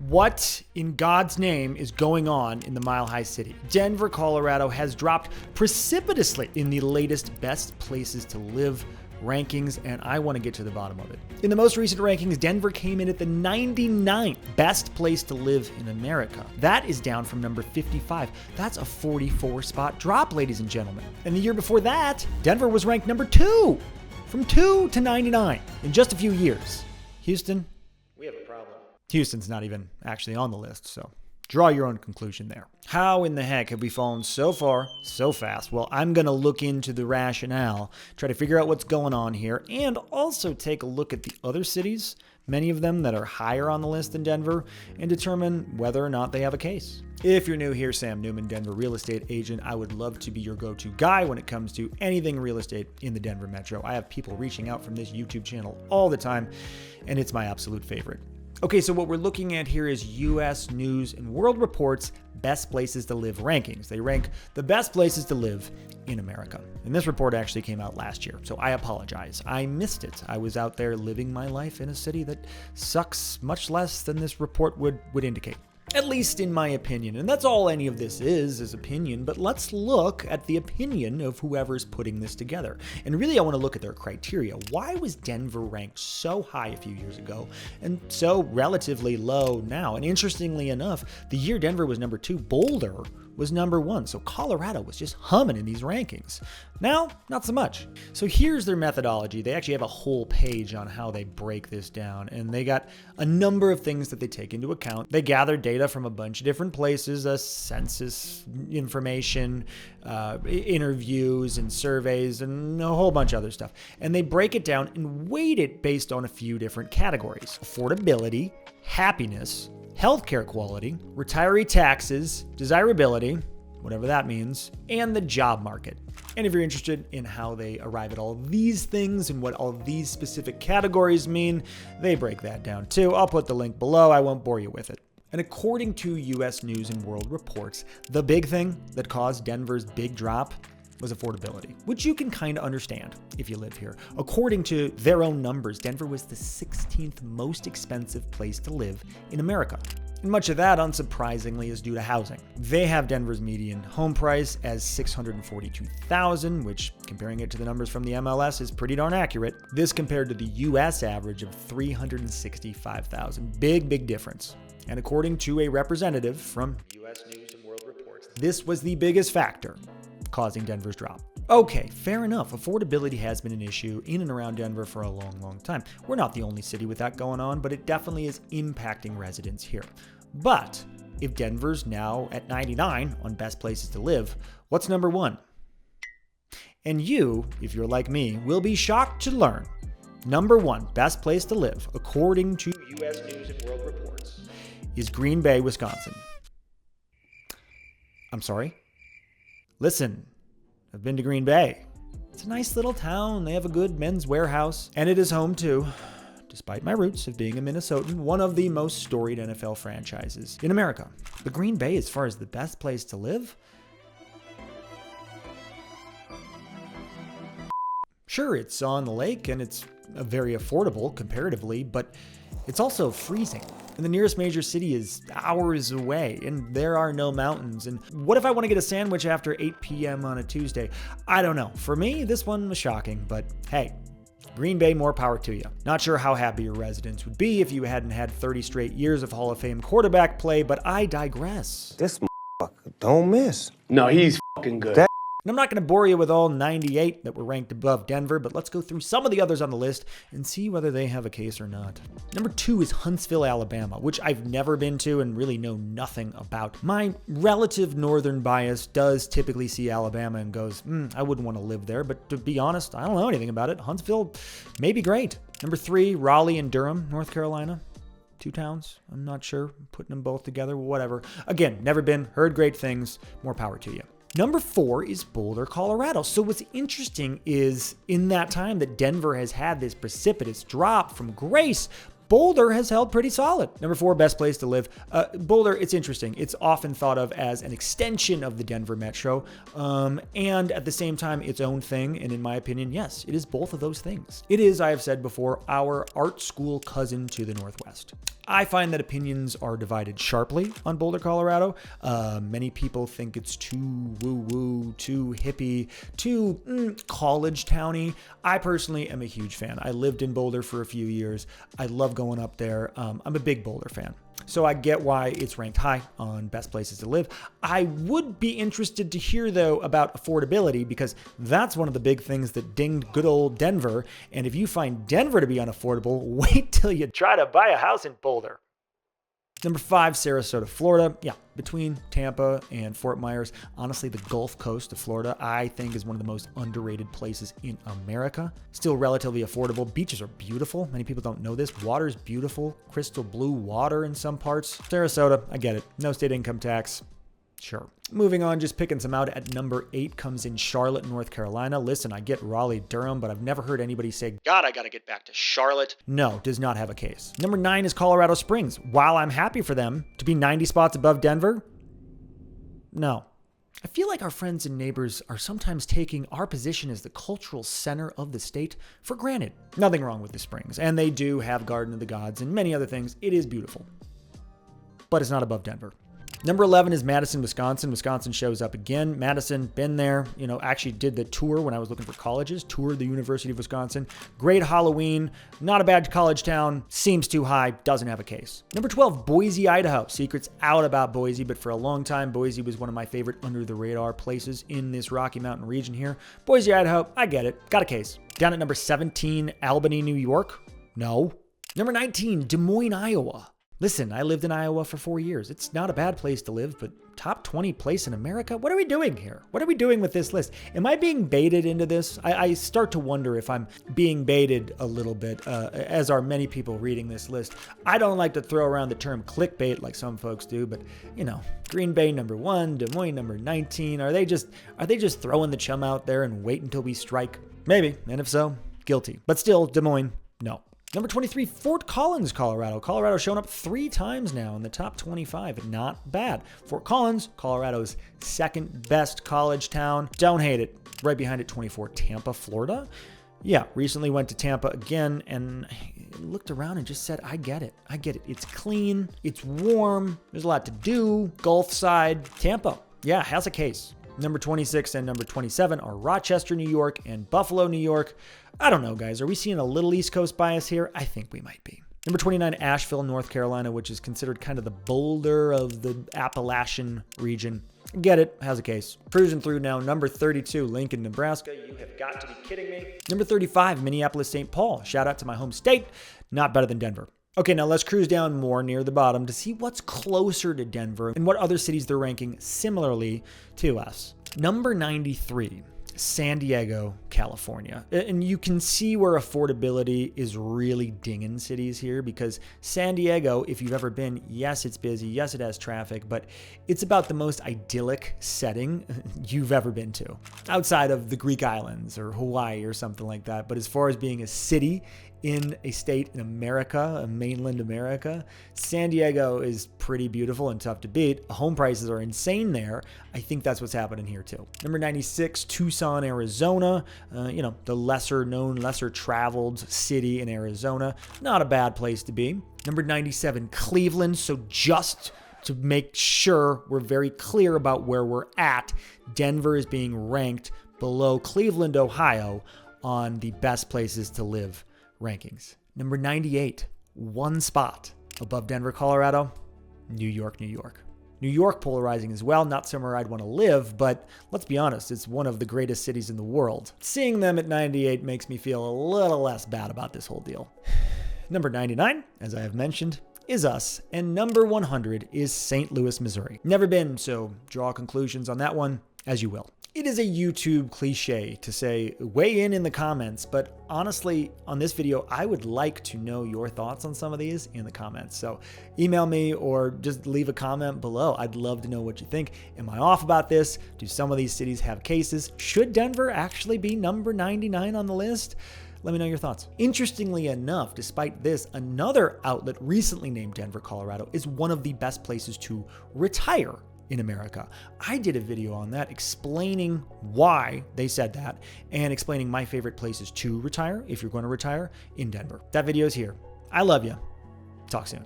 What in God's name is going on in the Mile High City? Denver, Colorado has dropped precipitously in the latest best places to live rankings, and I want to get to the bottom of it. In the most recent rankings, Denver came in at the 99th best place to live in America. That is down from number 55. That's a 44 spot drop, ladies and gentlemen. And the year before that, Denver was ranked number 2, from 2 to 99 in just a few years. Houston, we have a problem. Houston's not even actually on the list, so draw your own conclusion there. How in the heck have we fallen so far, so fast? Well, I'm going to look into the rationale, try to figure out what's going on here, and also take a look at the other cities, many of them that are higher on the list than Denver, and determine whether or not they have a case. If you're new here, Sam Newman, Denver real estate agent. I would love to be your go-to guy when it comes to anything real estate in the Denver metro. I have people reaching out from this YouTube channel all the time, and it's my absolute favorite. Okay, so what we're looking at here is U.S. News and World Report's Best Places to Live rankings. They rank the best places to live in America. And this report actually came out last year, so I apologize. I missed it. I was out there living my life in a city that sucks much less than this report would indicate. At least in my opinion. And that's all any of this is opinion. But let's look at the opinion of whoever's putting this together. And really, I want to look at their criteria. Why was Denver ranked so high a few years ago and so relatively low now? And interestingly enough, the year Denver was number 2, Boulder was number 1. So Colorado was just humming in these rankings. Now, not so much. So here's their methodology. They actually have a whole page on how they break this down, and they got a number of things that they take into account. They gather data from a bunch of different places, census information, interviews and surveys, and a whole bunch of other stuff. And they break it down and weight it based on a few different categories: affordability, happiness, healthcare quality, retiree taxes, desirability, whatever that means, and the job market. And if you're interested in how they arrive at all these things and what all these specific categories mean, they break that down too. I'll put the link below. I won't bore you with it. And according to U.S. News and World Reports, the big thing that caused Denver's big drop was affordability, which you can kind of understand if you live here. According to their own numbers, Denver was the 16th most expensive place to live in America. And much of that, unsurprisingly, is due to housing. They have Denver's median home price as $642,000, which, comparing it to the numbers from the MLS, is pretty darn accurate. This compared to the U.S. average of $365,000. Big difference. And according to a representative from U.S. News and World Reports, this was the biggest factor causing Denver's drop. Okay, fair enough. Affordability has been an issue in and around Denver for a long time. We're not the only city with that going on, but it definitely is impacting residents here. But if Denver's now at 99 on best places to live, what's number 1? And you, if you're like me, will be shocked to learn number 1 best place to live, according to U.S. News and World Reports, is Green Bay, Wisconsin. I'm sorry? Listen, I've been to Green Bay. It's a nice little town. They have a good men's warehouse, and it is home to, despite my roots of being a Minnesotan, one of the most storied NFL franchises in America. But Green Bay, as far as the best place to live, sure, it's on the lake and it's very affordable comparatively, but it's also freezing. And the nearest major city is hours away, and there are no mountains. And what if I want to get a sandwich after 8 p.m. on a Tuesday? I don't know. For me, this one was shocking, but hey, Green Bay, more power to you. Not sure how happy your residents would be if you hadn't had 30 straight years of Hall of Fame quarterback play, but I digress. This motherfucker don't miss. No, he's fucking good. And I'm not going to bore you with all 98 that were ranked above Denver, but let's go through some of the others on the list and see whether they have a case or not. Number 2 is Huntsville, Alabama, which I've never been to and really know nothing about. My relative northern bias does typically see Alabama and goes, I wouldn't want to live there, but to be honest, I don't know anything about it. Huntsville may be great. Number 3, Raleigh and Durham, North Carolina. 2 towns. I'm not sure. Putting them both together, whatever. Again, never been, heard great things. More power to you. Number 4 is Boulder, Colorado. So what's interesting is in that time that Denver has had this precipitous drop from grace, Boulder has held pretty solid. Number 4, best place to live. Boulder, it's interesting. It's often thought of as an extension of the Denver metro, and at the same time, its own thing. And in my opinion, yes, it is both of those things. It is, I have said before, our art school cousin to the Northwest. I find that opinions are divided sharply on Boulder, Colorado. Many people think it's too woo-woo, too hippie, too college towny. I personally am a huge fan. I lived in Boulder for a few years. I love going up there. I'm a big Boulder fan. So I get why it's ranked high on best places to live. I would be interested to hear, though, about affordability, because that's one of the big things that dinged good old Denver. And if you find Denver to be unaffordable, wait till you try to buy a house in Boulder. Number 5, Sarasota, Florida. Yeah, between Tampa and Fort Myers. Honestly, the Gulf Coast of Florida, I think, is one of the most underrated places in America. Still relatively affordable. Beaches are beautiful. Many people don't know this. Water's beautiful. Crystal blue water in some parts. Sarasota, I get it. No state income tax. Sure. Moving on, just picking some out at number 8 comes in Charlotte, North Carolina. Listen, I get Raleigh, Durham, but I've never heard anybody say, God, I gotta get back to Charlotte. No, does not have a case. Number 9 is Colorado Springs. While I'm happy for them to be 90 spots above Denver, no. I feel like our friends and neighbors are sometimes taking our position as the cultural center of the state for granted. Nothing wrong with the Springs, and they do have Garden of the Gods and many other things. It is beautiful, but it's not above Denver. Number 11 is Madison, Wisconsin. Wisconsin shows up again. Madison, been there, actually did the tour when I was looking for colleges, toured the University of Wisconsin. Great Halloween, not a bad college town, seems too high, doesn't have a case. Number 12, Boise, Idaho. Secrets out about Boise, but for a long time, Boise was one of my favorite under the radar places in this Rocky Mountain region here. Boise, Idaho, I get it, got a case. Down at number 17, Albany, New York. No. Number 19, Des Moines, Iowa. Listen, I lived in Iowa for 4 years. It's not a bad place to live, but top 20 place in America? What are we doing here? What are we doing with this list? Am I being baited into this? I start to wonder if I'm being baited a little bit, as are many people reading this list. I don't like to throw around the term clickbait like some folks do, but Green Bay number 1, Des Moines number 19. Are they just throwing the chum out there and wait until we strike? Maybe, and if so, guilty. But still, Des Moines, no. Number 23, Fort Collins, Colorado. Colorado shown up 3 times now in the top 25. Not bad. Fort Collins, Colorado's second best college town. Don't hate it. Right behind it, 24, Tampa, Florida. Yeah, recently went to Tampa again and looked around and just said, I get it. I get it. It's clean. It's warm. There's a lot to do. Gulf side. Tampa. Yeah, has a case. Number 26 and number 27 are Rochester, New York and Buffalo, New York. I don't know, guys. Are we seeing a little East Coast bias here? I think we might be. Number 29, Asheville, North Carolina, which is considered kind of the Boulder of the Appalachian region. Get it. Has a case. Cruising through now. Number 32, Lincoln, Nebraska. You have got to be kidding me. Number 35, Minneapolis, St. Paul. Shout out to my home state. Not better than Denver. Okay, now let's cruise down more near the bottom to see what's closer to Denver and what other cities they're ranking similarly to us. Number 93, San Diego, California. And you can see where affordability is really dinging cities here, because San Diego, if you've ever been, yes, it's busy. Yes, it has traffic, but it's about the most idyllic setting you've ever been to outside of the Greek islands or Hawaii or something like that. But as far as being a city in a state in America, a mainland America, San Diego is pretty beautiful and tough to beat. Home prices are insane there. I think that's what's happening here too. Number 96, Tucson, Arizona. The lesser known, lesser traveled city in Arizona. Not a bad place to be. Number 97, Cleveland. So just to make sure we're very clear about where we're at, Denver is being ranked below Cleveland, Ohio on the best places to live rankings. Number 98, 1 spot above Denver, Colorado, New York, New York. New York polarizing as well, not somewhere I'd want to live, but let's be honest, it's one of the greatest cities in the world. Seeing them at 98 makes me feel a little less bad about this whole deal. Number 99, as I have mentioned, is us, and number 100 is St. Louis, Missouri. Never been, so draw conclusions on that one as you will. It is a YouTube cliche to say, weigh in the comments, but honestly, on this video, I would like to know your thoughts on some of these in the comments. So email me or just leave a comment below. I'd love to know what you think. Am I off about this? Do some of these cities have cases? Should Denver actually be number 99 on the list? Let me know your thoughts. Interestingly enough, despite this, another outlet recently named Denver, Colorado is one of the best places to retire in America. I did a video on that explaining why they said that and explaining my favorite places to retire if you're going to retire in Denver. That video is here. I love you. Talk soon.